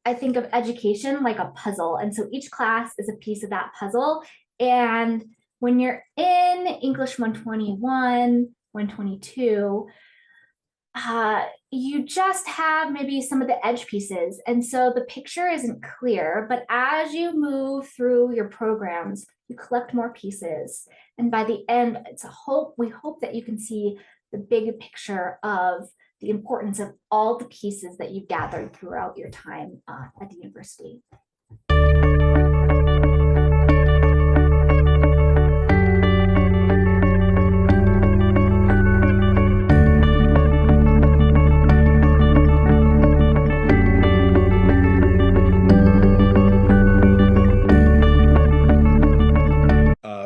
I think of education like a puzzle. And so each class is a piece of that puzzle. And when you're in English 121, 122, you just have maybe some of the edge pieces. And so the picture isn't clear, but as you move through your programs, you collect more pieces. And by the end, we hope that you can see the big picture of the importance of all the pieces that you've gathered throughout your time at the university.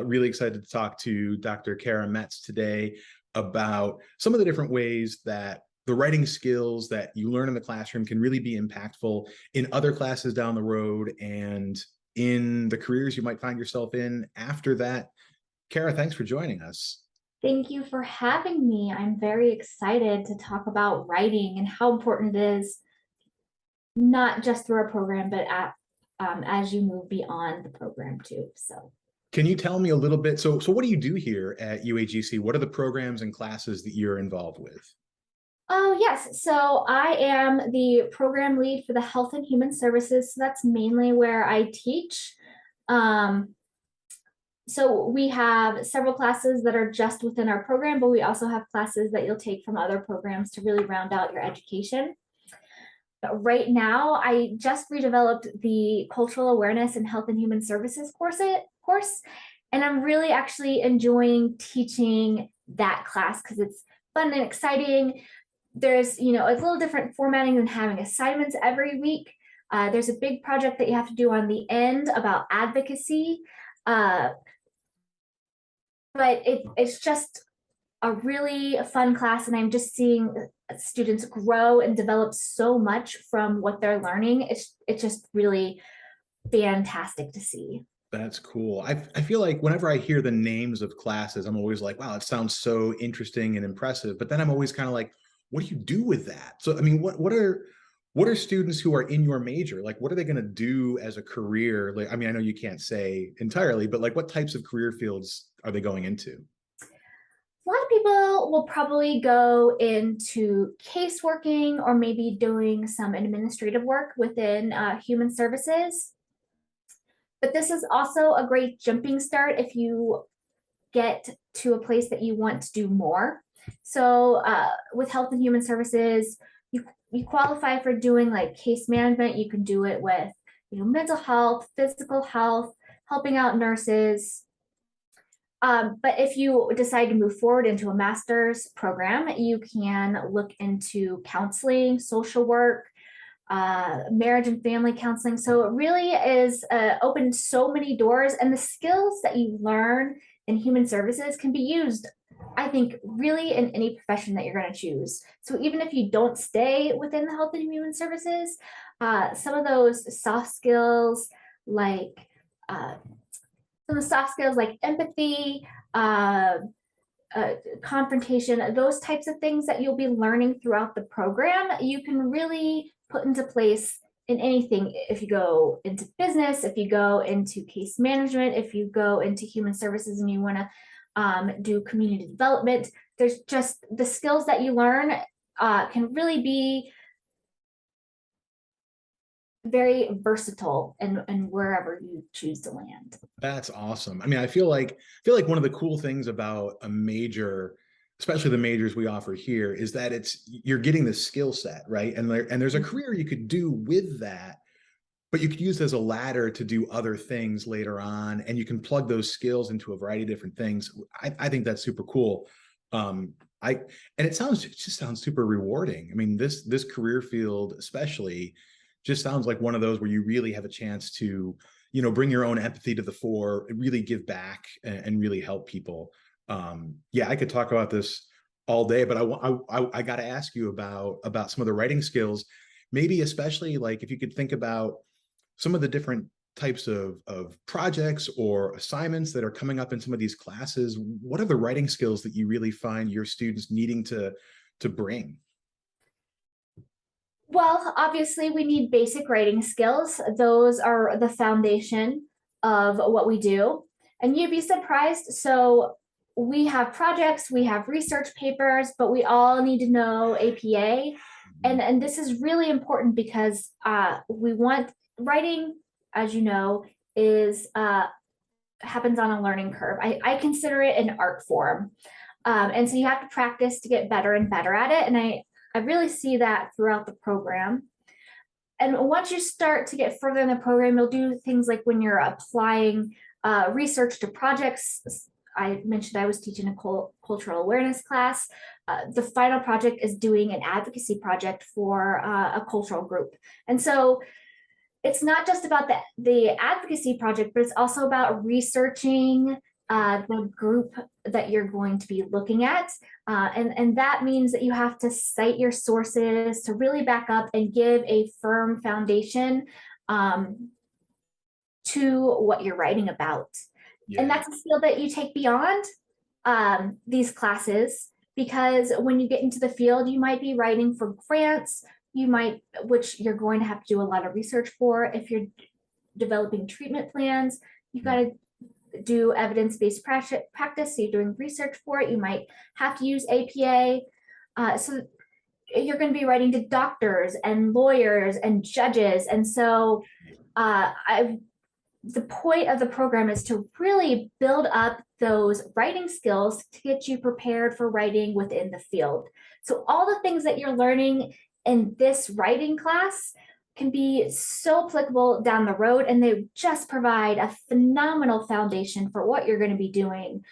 Really excited to talk to Dr. Cara Metz today about some of the different ways that the writing skills that you learn in the classroom can really be impactful in other classes down the road and in the careers you might find yourself in after that. Cara, thanks for joining us. Thank you for having me. I'm very excited to talk about writing and how important it is, not just through our program, but as you move beyond the program too. So. Can you tell me a little bit? So what do you do here at UAGC? What are the programs and classes that you're involved with? Oh, yes. So I am the program lead for the Health and Human Services. So that's mainly where I teach. Um, so we have several classes that are just within our program, but we also have classes that you'll take from other programs to really round out your education. But right now, I just redeveloped the Cultural Awareness and Health and Human Services course, and I'm really actually enjoying teaching that class because it's fun and exciting. There's, a little different formatting than having assignments every week. There's a big project that you have to do on the end about advocacy. But it's just a really fun class, and I'm just seeing students grow and develop so much from what they're learning. It's just really fantastic to see. That's cool. I feel like whenever I hear the names of classes, I'm always like, wow, it sounds so interesting and impressive. But then I'm always kind of like, what do you do with that? So, I mean, what are students who are in your major? Like, what are they going to do as a career? Like, I mean, I know you can't say entirely, but like, what types of career fields are they going into? A lot of people will probably go into caseworking or maybe doing some administrative work within human services. But this is also a great jumping start if you get to a place that you want to do more. So with health and human services, you qualify for doing like case management. You can do it with mental health, physical health, helping out nurses. But if you decide to move forward into a master's program, you can look into counseling, social work, marriage and family counseling. So it really is opened so many doors, and the skills that you learn in human services can be used, I think, really in any profession that you're going to choose. So even if you don't stay within the health and human services, some of those soft skills like uh, some of the soft skills like empathy, confrontation, those types of things that you'll be learning throughout the program, you can really put into place in anything. If you go into business, if you go into case management, if you go into human services and you want to do community development, there's just the skills that you learn can really be very versatile and wherever you choose to land. That's awesome. I mean, I feel like one of the cool things about a major, especially the majors we offer here, is that you're getting the skill set, right? And there's a career you could do with that, but you could use it as a ladder to do other things later on, and you can plug those skills into a variety of different things. I think that's super cool. I and it just sounds super rewarding. I mean, this career field especially just sounds like one of those where you really have a chance to, bring your own empathy to the fore, really give back and really help people. Yeah, I could talk about this all day, but I got to ask you about some of the writing skills, maybe especially like if you could think about some of the different types of projects or assignments that are coming up in some of these classes. What are the writing skills that you really find your students needing to bring? Well, obviously, we need basic writing skills. Those are the foundation of what we do. And you'd be surprised. So, we have projects, we have research papers, but we all need to know APA. And this is really important because we want writing, as you know, is happens on a learning curve. I consider it an art form. And so you have to practice to get better and better at it. And I really see that throughout the program. And once you start to get further in the program, you'll do things like when you're applying research to projects. I mentioned I was teaching a cultural awareness class. The final project is doing an advocacy project for a cultural group. And so it's not just about the advocacy project, but it's also about researching the group that you're going to be looking at. And that means that you have to cite your sources to really back up and give a firm foundation to what you're writing about. Yeah. And that's a skill that you take beyond these classes, because when you get into the field, you might be writing for grants, which you're going to have to do a lot of research for. If you're developing treatment plans, you've got to do evidence-based practice. So you're doing research for it. You might have to use APA. So you're going to be writing to doctors and lawyers and judges. And so the point of the program is to really build up those writing skills to get you prepared for writing within the field. So all the things that you're learning in this writing class can be so applicable down the road, and they just provide a phenomenal foundation for what you're going to be doing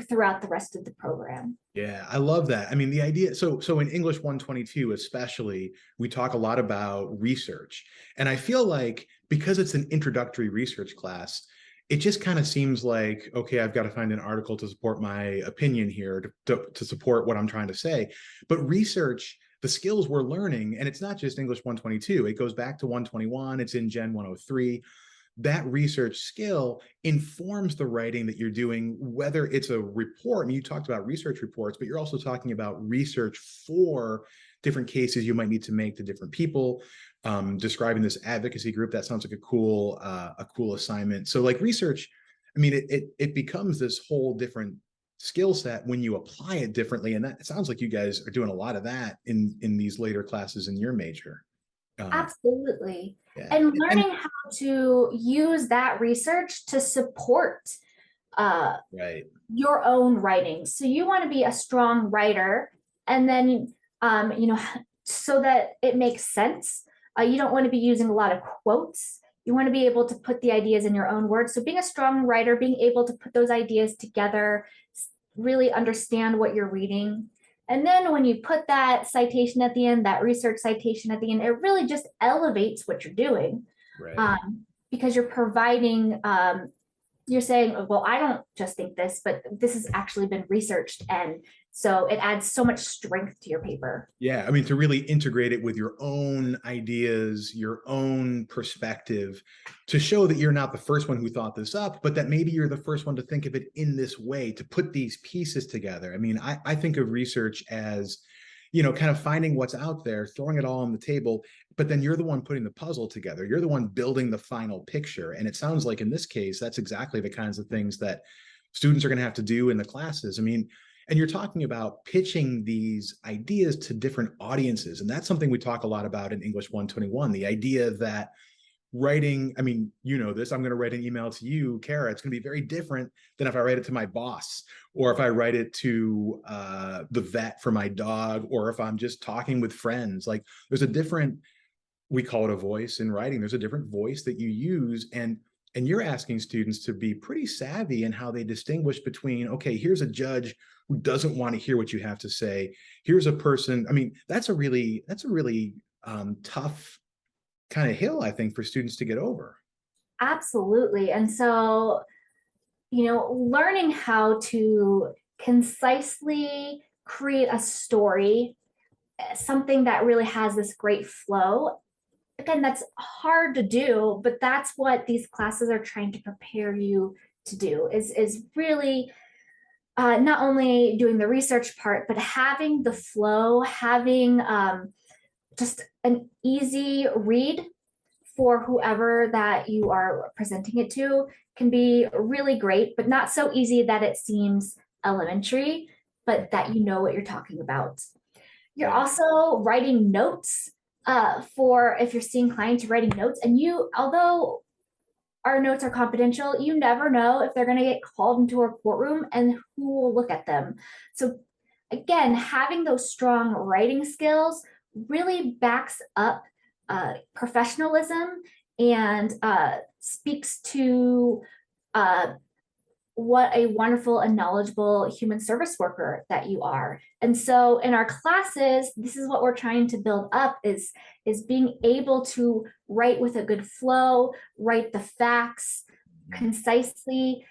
throughout the rest of the program. Yeah, I love that. I mean, the idea, so in English 122 especially, we talk a lot about research. And I feel like because it's an introductory research class, it just kind of seems like, okay, I've got to find an article to support my opinion here, to support what I'm trying to say. But research, the skills we're learning, and it's not just English 122, it goes back to 121, it's in Gen 103. That research skill informs the writing that you're doing, whether it's a report. I mean, you talked about research reports, but you're also talking about research for different cases you might need to make to different people. Describing this advocacy group, that sounds like a cool assignment. So like research, I mean, it becomes this whole different skill set when you apply it differently. And that, it sounds like you guys are doing a lot of that in these later classes in your major. Absolutely. Yeah. And learning how to use that research to support Right. your own writing. So you want to be a strong writer, and then so that it makes sense. You don't want to be using a lot of quotes. You want to be able to put the ideas in your own words. So being a strong writer, being able to put those ideas together, really understand what you're reading. And then when you put that citation at the end, that research citation at the end, it really just elevates what you're doing. Right. Because you're providing, you're saying, well, I don't just think this, but this has actually been researched. And so it adds so much strength to your paper. Yeah, I mean, to really integrate it with your own ideas, your own perspective, to show that you're not the first one who thought this up, but that maybe you're the first one to think of it in this way, to put these pieces together. I mean, I think of research as, kind of finding what's out there, throwing it all on the table, but then you're the one putting the puzzle together. You're the one building the final picture. And it sounds like in this case, that's exactly the kinds of things that students are going to have to do in the classes. I mean, and you're talking about pitching these ideas to different audiences. And that's something we talk a lot about in English 121, the idea that writing, I mean, this, I'm going to write an email to you, Cara. It's going to be very different than if I write it to my boss, or if I write it to the vet for my dog, or if I'm just talking with friends. Like there's a different, we call it a voice in writing. There's a different voice that you use. And you're asking students to be pretty savvy in how they distinguish between, okay, here's a judge who doesn't want to hear what you have to say. Here's a person. I mean, that's a really tough kind of hill, I think, for students to get over. Absolutely. And so, learning how to concisely create a story, something that really has this great flow. Again, that's hard to do, but that's what these classes are trying to prepare you to do, is really not only doing the research part, but having the flow, having just an easy read for whoever that you are presenting it to can be really great, but not so easy that it seems elementary, but that you know what you're talking about. You're Yeah. also writing notes for if you're seeing clients, you're writing notes, and you, although our notes are confidential, you never know if they're going to get called into a courtroom and who will look at them. So, again, having those strong writing skills really backs up professionalism and speaks to uh, what a wonderful and knowledgeable human service worker that you are. And so in our classes, this is what we're trying to build up is being able to write with a good flow, write the facts concisely,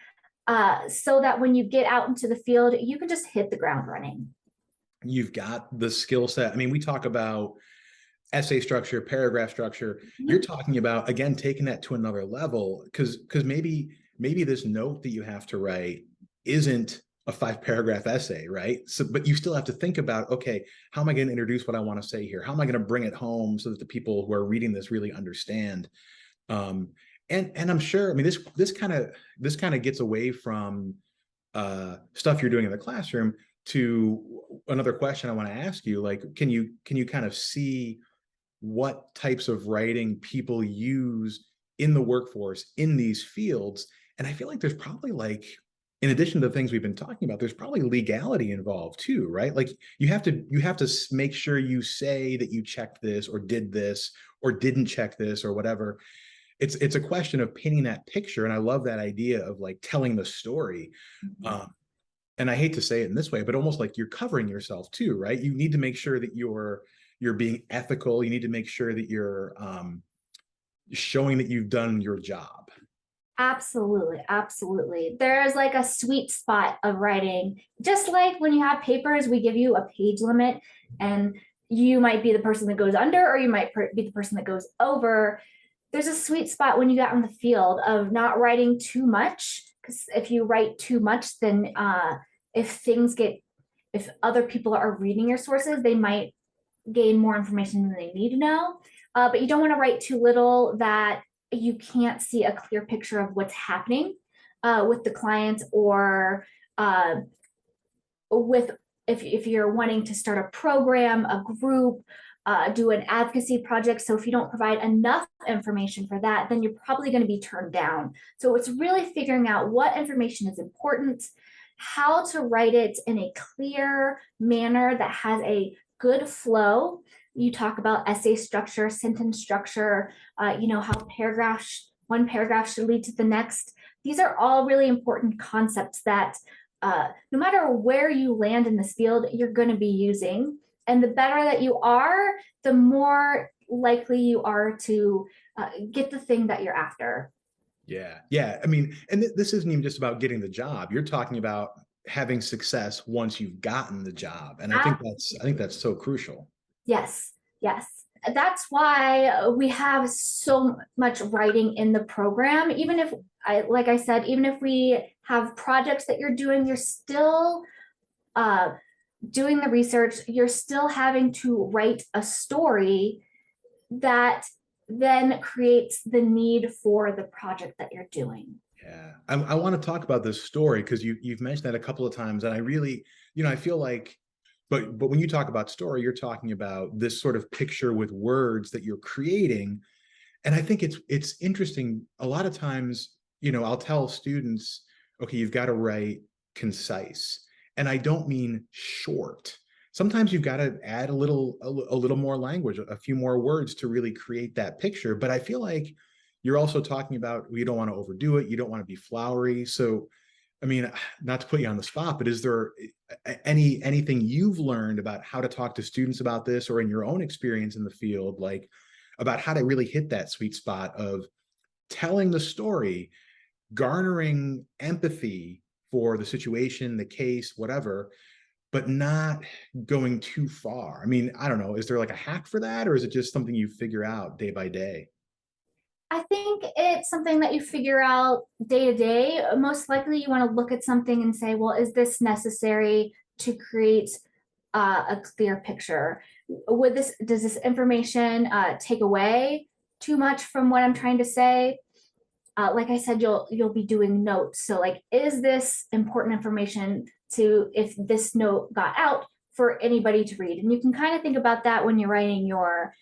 so that when you get out into the field, you can just hit the ground running. You've got the skill set. I mean, we talk about essay structure, paragraph structure. You're Mhm. talking about, again, taking that to another level, because maybe this note that you have to write isn't a 5 paragraph essay, right? So, but you still have to think about, okay, how am I going to introduce what I want to say here? How am I going to bring it home so that the people who are reading this really understand? Um, and I'm sure, I mean, this kind of gets away from stuff you're doing in the classroom to another question I want to ask you. Like, can you kind of see what types of writing people use in the workforce in these fields? And I feel like there's probably, like, in addition to the things we've been talking about, there's probably legality involved too, right? Like, you have to make sure you say that you checked this or did this or didn't check this or whatever. It's a question of painting that picture, and I love that idea of like telling the story. um, and I hate to say it in this way, but almost like you're covering yourself too, right? You need to make sure that you're being ethical. You need to make sure that you're showing that you've done your job. Absolutely, absolutely. There's like a sweet spot of writing. Just like when you have papers, we give you a page limit, and you might be the person that goes under, or you might be the person that goes over. There's a sweet spot when you get on the field of not writing too much, because if you write too much, then if things get, if other people are reading your sources, they might gain more information than they need to know. But you don't want to write too little that you can't see a clear picture of what's happening with the client, or uh, with if you're wanting to start a program, a group, do an advocacy project. So if you don't provide enough information for that, then you're probably going to be turned down. So it's really figuring out what information is important, how to write it in a clear manner that has a good flow. You talk about essay structure, sentence structure, how one paragraph should lead to the next. These are all really important concepts that no matter where you land in this field, you're going to be using. And the better that you are, the more likely you are to get the thing that you're after. Yeah, yeah. I mean, and this isn't even just about getting the job. You're talking about having success once you've gotten the job, and I think Ah, that's so crucial. yes, yes. That's why we have so much writing in the program. Even if like I said, even if we have projects that you're doing, you're still uh, doing the research, you're still having to write a story that then creates the need for the project that you're doing. Yeah, I want to talk about this story because you've mentioned that a couple of times, and I really, I feel like, but when you talk about story, you're talking about this sort of picture with words that you're creating, and I think it's interesting. A lot of times, I'll tell students, okay, you've got to write concise, and I don't mean short. Sometimes you've got to add a little more language, a few more words to really create that picture. But I feel like you're also talking about, you don't want to overdo it, you don't want to be flowery. So, I mean, not to put you on the spot, but is there anything you've learned about how to talk to students about this, or in your own experience in the field, like about how to really hit that sweet spot of telling the story, garnering empathy for the situation, the case, whatever, but not going too far? I mean, I don't know. Is there like a hack for that, or is it just something you figure out day by day? I think it's something that you figure out day to day. Most likely, you want to look at something and say, well, is this necessary to create a clear picture? does this information take away too much from what I'm trying to say? Like I said, you'll be doing notes. So like, is this important information to, if this note got out, for anybody to read? And you can kind of think about that when you're writing your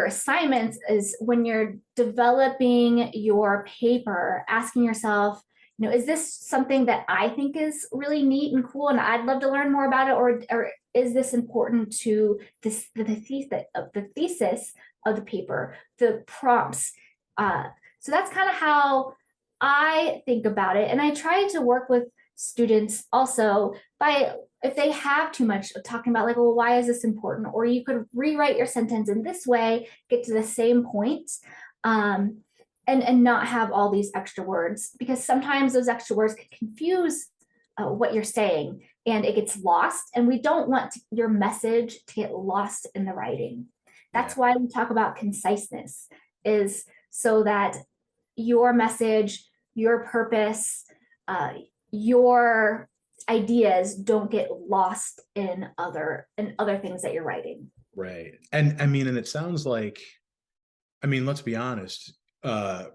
assignments, is when you're developing your paper, asking yourself, is this something that I think is really neat and cool and I'd love to learn more about it, or is this important to the thesis of the paper, the prompts? So that's kind of how I think about it, and I try to work with students also by, if they have too much talking about, like, well, why is this important? Or you could rewrite your sentence in this way, get to the same point, and not have all these extra words, because sometimes those extra words can confuse what you're saying and it gets lost. And we don't want your message to get lost in the writing. That's why we talk about conciseness, is so that your message, your purpose, your ideas don't get lost in other things that you're writing. Right. And I mean, and it sounds like, I mean, let's be honest,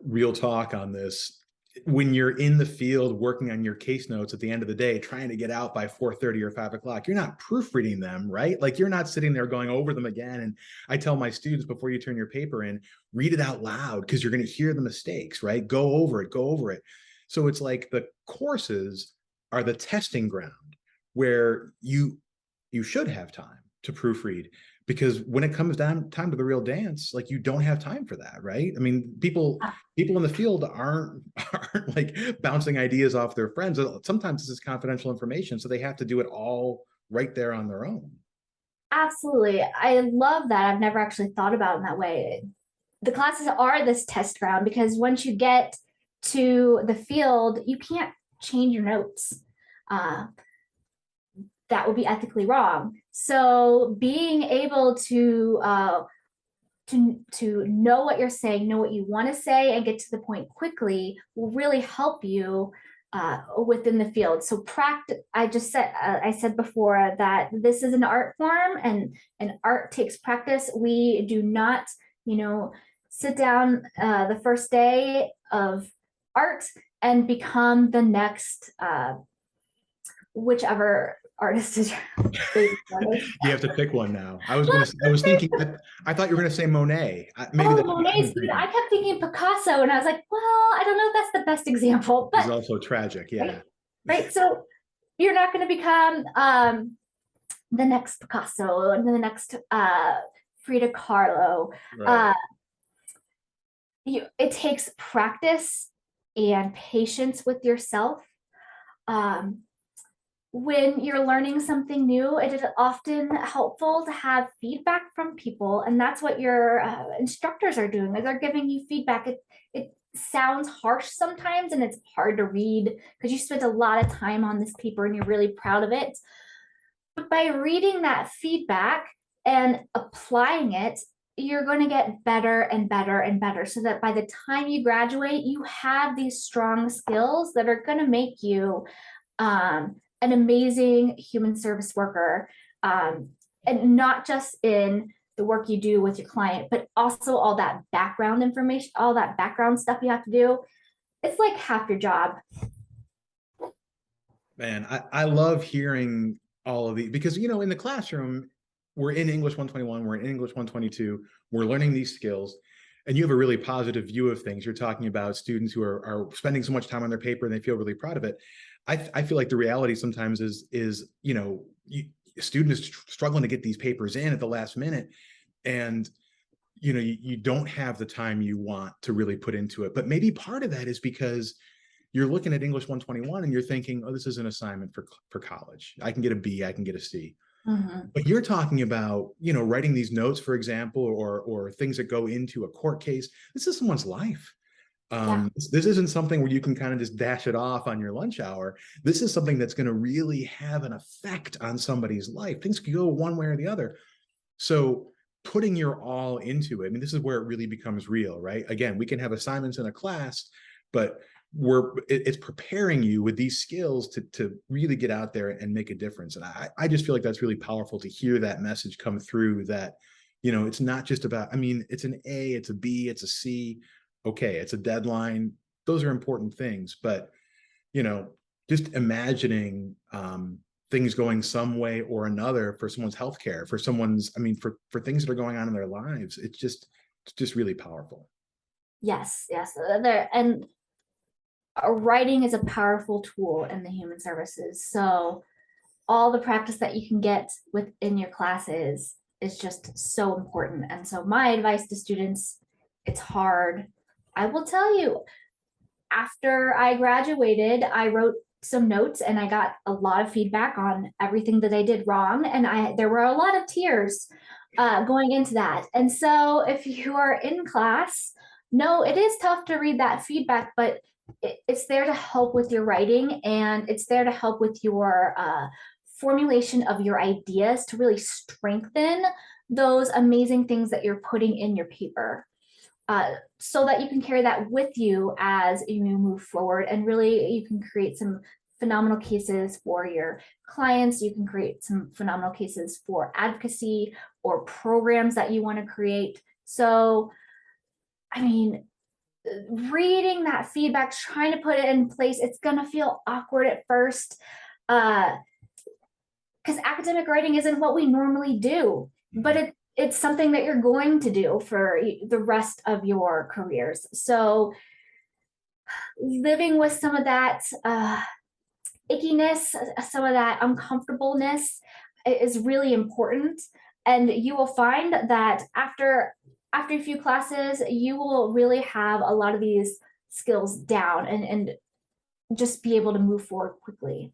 real talk on this. When you're in the field working on your case notes at the end of the day, trying to get out by 4:30 or 5 o'clock, you're not proofreading them, right? Like, you're not sitting there going over them again. And I tell my students, before you turn your paper in, read it out loud, because you're going to hear the mistakes, right? Go over it, go over it. So it's like the courses are the testing ground where you should have time to proofread, because when it comes down time to the real dance, like, you don't have time for that, right? I mean, people in the field aren't like bouncing ideas off their friends. Sometimes this is confidential information, so they have to do it all right there on their own. Absolutely. I love that. I've never actually thought about it in that way. The classes are this test ground, because once you get to the field, you can't change your notes. That would be ethically wrong. So being able to know what you're saying, know what you want to say, and get to the point quickly will really help you within the field. So practice. I said before that this is an art form, and art takes practice. We do not, sit down the first day of art and become the next whichever artist is. You have to pick one now. I was thinking, I thought you were gonna say Monet. Maybe Monet's good. I kept thinking Picasso, and I was like, well, I don't know if that's the best example, but he's also tragic. Yeah. right. So you're not going to become the next Picasso and the next Frida Kahlo. Right. It takes practice and patience with yourself. When you're learning something new, it is often helpful to have feedback from people, and that's what your instructors are doing. They're giving you feedback. It sounds harsh sometimes, and it's hard to read because you spent a lot of time on this paper and you're really proud of it. But by reading that feedback and applying it, you're going to get better and better and better, so that by the time you graduate, you have these strong skills that are going to make you an amazing human service worker, and not just in the work you do with your client, but also all that background information, all that background stuff you have to do. It's like half your job. Man, I love hearing all of these, because, in the classroom, we're in English 121, we're in English 122, we're learning these skills, and you have a really positive view of things. You're talking about students who are spending so much time on their paper and they feel really proud of it. I feel like the reality sometimes is students struggling to get these papers in at the last minute, and you don't have the time you want to really put into it. But maybe part of that is because you're looking at English 121 and you're thinking, oh, this is an assignment for college. I can get a B, I can get a C. Mm-hmm. But you're talking about, writing these notes, for example, or things that go into a court case. This is someone's life. This isn't something where you can kind of just dash it off on your lunch hour. This is something that's going to really have an effect on somebody's life. Things could go one way or the other. So putting your all into it, I mean, this is where it really becomes real, right? Again, we can have assignments in a class, but it's preparing you with these skills to really get out there and make a difference. And I just feel like that's really powerful to hear that message come through, that, it's not just about, it's an A, it's a B, it's a C. Okay, it's a deadline. Those are important things, but, just imagining things going some way or another for someone's healthcare, for someone's, for things that are going on in their lives, it's just really powerful. Yes, and writing is a powerful tool in the human services. So all the practice that you can get within your classes is just so important. And so my advice to students, it's hard. I will tell you, after I graduated, I wrote some notes and I got a lot of feedback on everything that I did wrong. And there were a lot of tears going into that. And so if you are in class, no, it is tough to read that feedback, but it's there to help with your writing, and it's there to help with your formulation of your ideas to really strengthen those amazing things that you're putting in your paper, so that you can carry that with you as you move forward. And really, you can create some phenomenal cases for your clients. You can create some phenomenal cases for advocacy or programs that you want to create. So, reading that feedback, trying to put it in place, it's going to feel awkward at first, because academic writing isn't what we normally do, but it's something that you're going to do for the rest of your careers. So living with some of that ickiness, some of that uncomfortableness is really important. And you will find that after a few classes, you will really have a lot of these skills down and just be able to move forward quickly.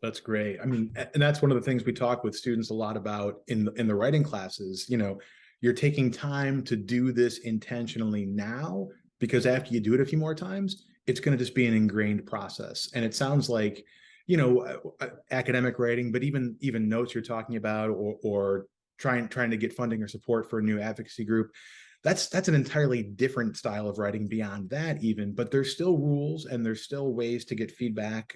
That's great. And that's one of the things we talk with students a lot about in the writing classes. You're taking time to do this intentionally now, because after you do it a few more times, it's going to just be an ingrained process. And it sounds like, academic writing, but even notes you're talking about, or trying to get funding or support for a new advocacy group, that's an entirely different style of writing beyond that even, but there's still rules and there's still ways to get feedback.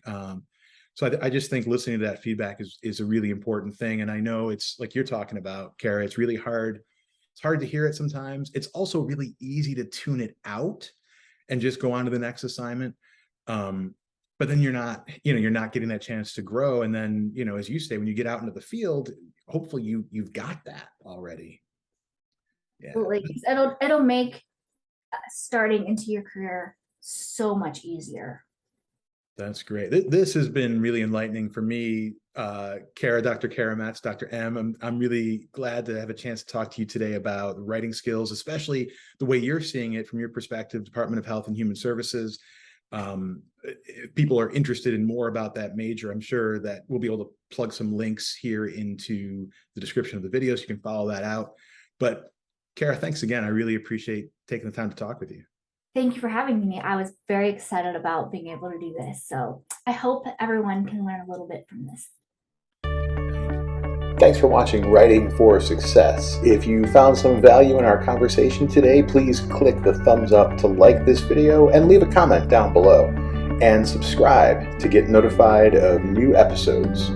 So I just think listening to that feedback is a really important thing. And I know it's like you're talking about, Cara, it's really hard. It's hard to hear it sometimes. It's also really easy to tune it out and just go on to the next assignment. But then you're not getting that chance to grow. And then, as you say, when you get out into the field, hopefully you've got that already. Yeah. It'll make starting into your career so much easier. That's great. This has been really enlightening for me, Cara, Dr. Cara Metz, Dr. M. I'm really glad to have a chance to talk to you today about writing skills, especially the way you're seeing it from your perspective, Department of Health and Human Services. If people are interested in more about that major, I'm sure that we'll be able to plug some links here into the description of the video so you can follow that out. But Cara, thanks again. I really appreciate taking the time to talk with you. Thank you for having me. I was very excited about being able to do this. So I hope everyone can learn a little bit from this. Thanks for watching Writing for Success. If you found some value in our conversation today, please click the thumbs up to like this video and leave a comment down below. And subscribe to get notified of new episodes.